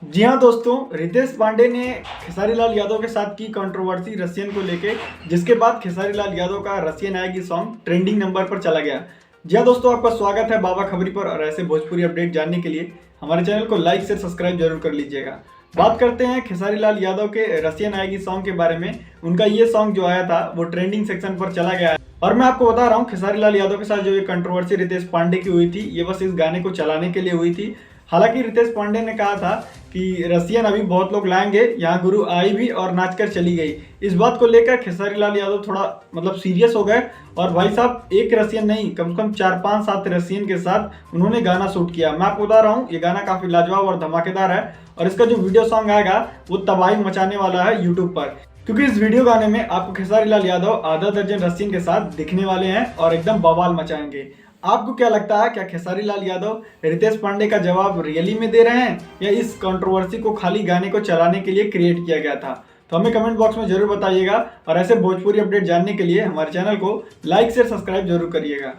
जी हाँ दोस्तों, रितेश पांडे ने खेसारी लाल यादव के साथ की कंट्रोवर्सी रसियन को लेके, जिसके बाद खेसारी लाल यादव का रसियन आएगी सॉन्ग ट्रेंडिंग नंबर पर चला गया। जी हाँ दोस्तों, आपका स्वागत है बाबा खबरी पर और ऐसे भोजपुरी अपडेट जानने के लिए हमारे चैनल को लाइक से सब्सक्राइब जरूर कर लीजिएगा। बात करते हैं खेसारी लाल यादव के रसियन आएगी सॉन्ग के बारे में। उनका ये सॉन्ग जो आया था वो ट्रेंडिंग सेक्शन पर चला गया है और मैं आपको बता रहा हूँ खेसारी लाल यादव के साथ जो ये कंट्रोवर्सी रितेश पांडे की हुई थी, ये बस इस गाने को चलाने के लिए हुई थी। हालांकि रितेश पांडे ने कहा था कि रसियन अभी बहुत लोग लाएंगे, यहाँ गुरु आई भी और नाचकर चली गई। इस बात को लेकर खेसारी लाल यादव थोड़ा सीरियस हो गए और भाई साहब एक रसियन नहीं, कम से कम 4-5-7 रसियन के साथ उन्होंने गाना शूट किया। मैं आपको बता रहा हूँ ये गाना काफी लाजवाब और धमाकेदार है और इसका जो वीडियो सॉन्ग आएगा वो तबाही मचाने वाला है यूट्यूब पर, क्योंकि इस वीडियो गाने में आपको खेसारी लाल यादव आधा दर्जन रसियन के साथ दिखने वाले हैं और एकदम बवाल मचाएंगे। आपको क्या लगता है, क्या खेसारी लाल यादव रितेश पांडे का जवाब रियली में दे रहे हैं या इस कंट्रोवर्सी को खाली गाने को चलाने के लिए क्रिएट किया गया था? तो हमें कमेंट बॉक्स में जरूर बताइएगा और ऐसे भोजपुरी अपडेट जानने के लिए हमारे चैनल को लाइक से सब्सक्राइब जरूर करिएगा।